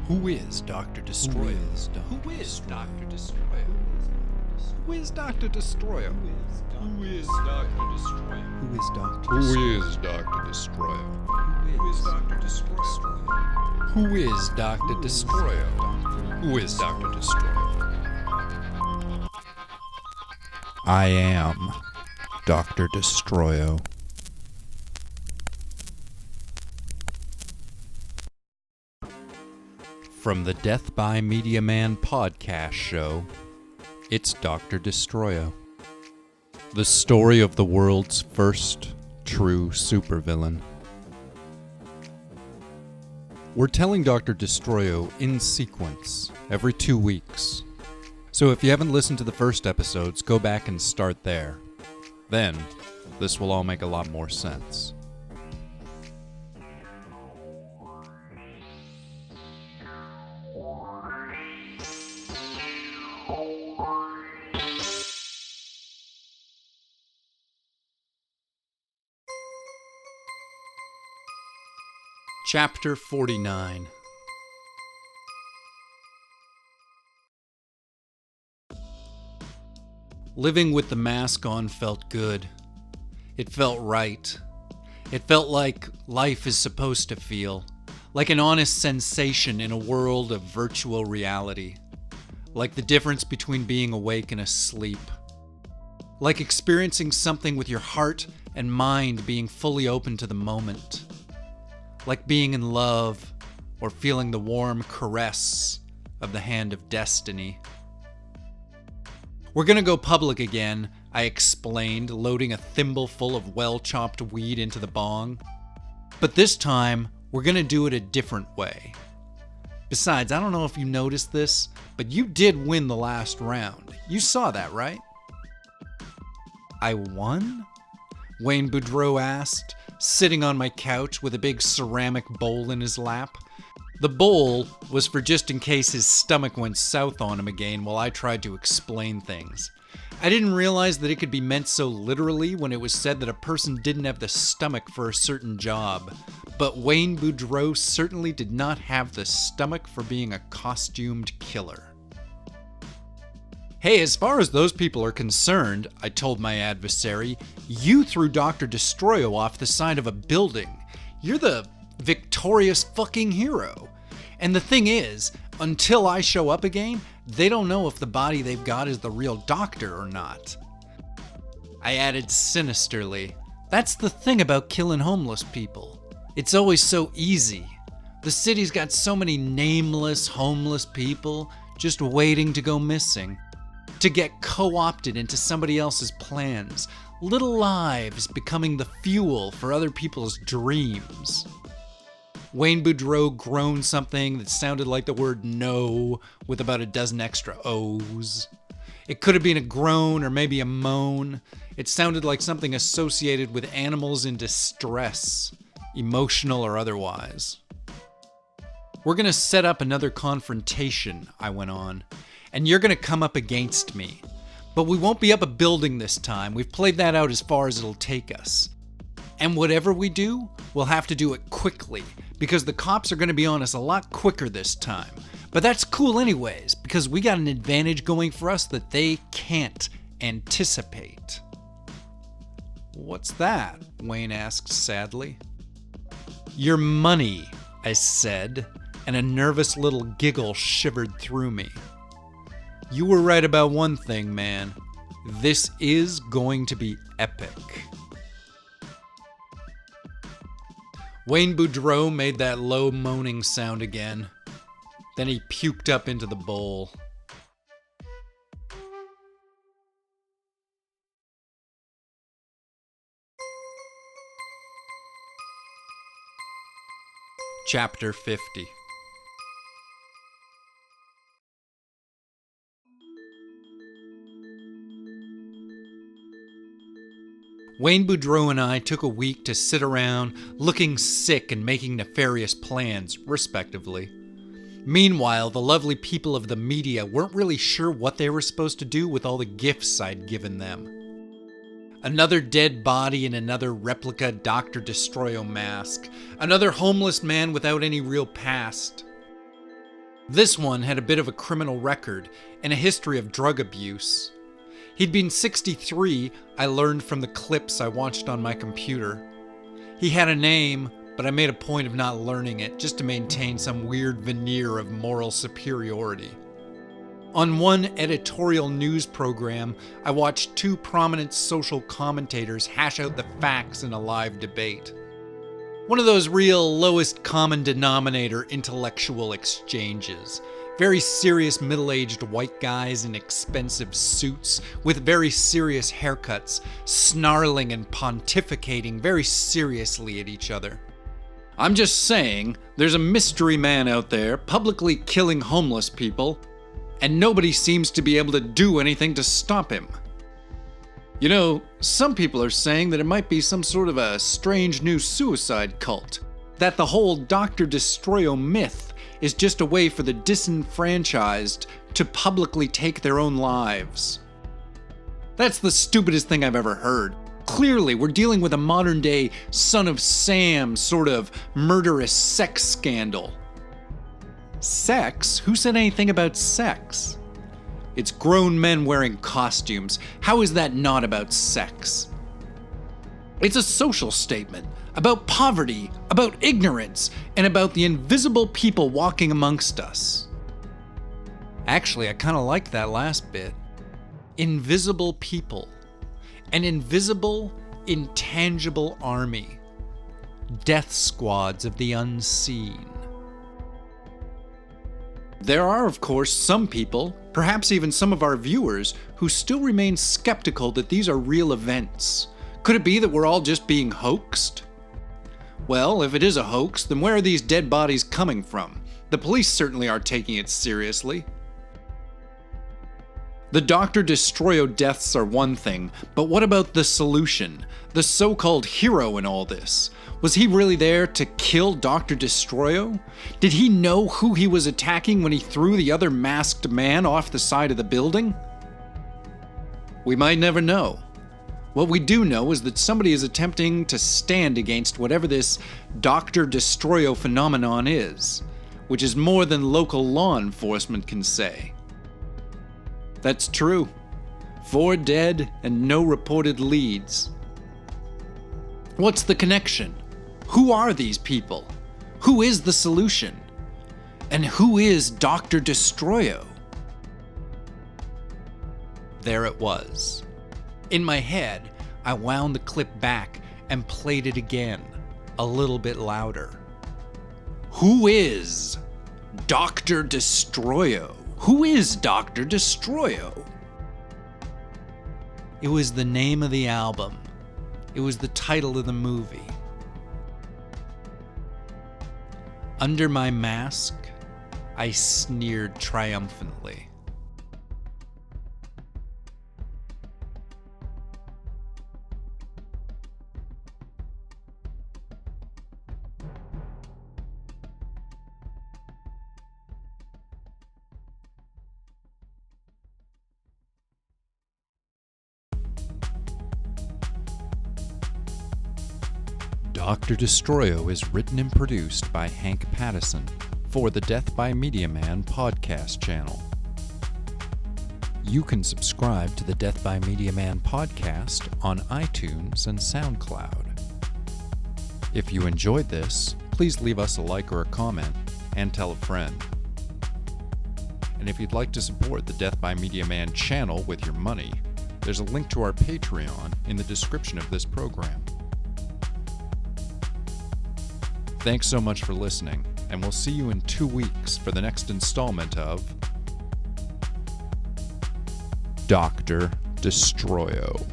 Who is Dr. Destroyo? Who is Dr. Destroyo? Who is Dr. Destroyo? Who is Dr. Destroyo? Who is Dr. Who is Dr. Destroyo? Who is Dr. Destroyo? Who is Dr. Destroyo? Who is Dr. Destroyo? I am Dr. Destroyo. From the Death by Media Man podcast show, it's Dr. Destroyo. The story of the world's first true supervillain. We're telling Dr. Destroyo in sequence every 2 weeks. So if you haven't listened to the first episodes, go back and start there. Then, this will all make a lot more sense. Chapter 49. Living with the mask on felt good. It felt right. It felt like life is supposed to feel. Like an honest sensation in a world of virtual reality. Like the difference between being awake and asleep. Like experiencing something with your heart and mind being fully open to the moment. Like being in love, or feeling the warm caress of the hand of destiny. We're gonna go public again, I explained, loading a thimble full of well-chopped weed into the bong. But this time, we're gonna do it a different way. Besides, I don't know if you noticed this, but you did win the last round. You saw that, right? I won? Wayne Boudreau asked, sitting on my couch with a big ceramic bowl in his lap. The bowl was for just in case his stomach went south on him again while I tried to explain things. I didn't realize that it could be meant so literally when it was said that a person didn't have the stomach for a certain job. But Wayne Boudreau certainly did not have the stomach for being a costumed killer. Hey, as far as those people are concerned, I told my adversary, you threw Dr. Destroyo off the side of a building. You're the victorious fucking hero. And the thing is, until I show up again, they don't know if the body they've got is the real doctor or not. I added sinisterly, that's the thing about killing homeless people. It's always so easy. The city's got so many nameless homeless people just waiting to go missing. To get co-opted into somebody else's plans. Little lives becoming the fuel for other people's dreams. Wayne Boudreau groaned something that sounded like the word no with about a dozen extra O's. It could have been a groan or maybe a moan. It sounded like something associated with animals in distress, emotional or otherwise. We're gonna set up another confrontation, I went on. And you're gonna come up against me. But we won't be up a building this time. We've played that out as far as it'll take us. And whatever we do, we'll have to do it quickly, because the cops are gonna be on us a lot quicker this time. But that's cool anyways, because we got an advantage going for us that they can't anticipate. What's that? Wayne asked sadly. Your money, I said, and a nervous little giggle shivered through me. You were right about one thing, man. This is going to be epic. Wayne Boudreau made that low moaning sound again. Then he puked up into the bowl. Chapter 50. Wayne Boudreau and I took a week to sit around, looking sick and making nefarious plans, respectively. Meanwhile, the lovely people of the media weren't really sure what they were supposed to do with all the gifts I'd given them. Another dead body in another replica Dr. Destroyo mask. Another homeless man without any real past. This one had a bit of a criminal record and a history of drug abuse. He'd been 63, I learned from the clips I watched on my computer. He had a name, but I made a point of not learning it just to maintain some weird veneer of moral superiority. On one editorial news program, I watched two prominent social commentators hash out the facts in a live debate. One of those real lowest common denominator intellectual exchanges. Very serious middle-aged white guys in expensive suits with very serious haircuts, snarling and pontificating very seriously at each other. I'm just saying, there's a mystery man out there publicly killing homeless people, and nobody seems to be able to do anything to stop him. You know, some people are saying that it might be some sort of a strange new suicide cult, that the whole Dr. Destroyo myth is just a way for the disenfranchised to publicly take their own lives. That's the stupidest thing I've ever heard. Clearly, we're dealing with a modern-day Son of Sam sort of murderous sex scandal. Sex? Who said anything about sex? It's grown men wearing costumes. How is that not about sex? It's a social statement about poverty, about ignorance, and about the invisible people walking amongst us. Actually, I kind of like that last bit. Invisible people. An invisible, intangible army. Death squads of the unseen. There are, of course, some people, perhaps even some of our viewers, who still remain skeptical that these are real events. Could it be that we're all just being hoaxed? Well, if it is a hoax, then where are these dead bodies coming from? The police certainly are taking it seriously. The Dr. Destroyo deaths are one thing, but what about the solution? The so-called hero in all this? Was he really there to kill Dr. Destroyo? Did he know who he was attacking when he threw the other masked man off the side of the building? We might never know. What we do know is that somebody is attempting to stand against whatever this Dr. Destroyo phenomenon is, which is more than local law enforcement can say. That's true. 4 dead and no reported leads. What's the connection? Who are these people? Who is the solution? And who is Dr. Destroyo? There it was. In my head, I wound the clip back and played it again, a little bit louder. Who is Dr. Destroyo? Who is Dr. Destroyo? It was the name of the album. It was the title of the movie. Under my mask, I sneered triumphantly. Dr. Destroyo is written and produced by Hank Pattison for the Death by Media Man podcast channel. You can subscribe to the Death by Media Man podcast on iTunes and SoundCloud. If you enjoyed this, please leave us a like or a comment and tell a friend. And if you'd like to support the Death by Media Man channel with your money, there's a link to our Patreon in the description of this program. Thanks so much for listening, and we'll see you in 2 weeks for the next installment of Dr. Destroyo.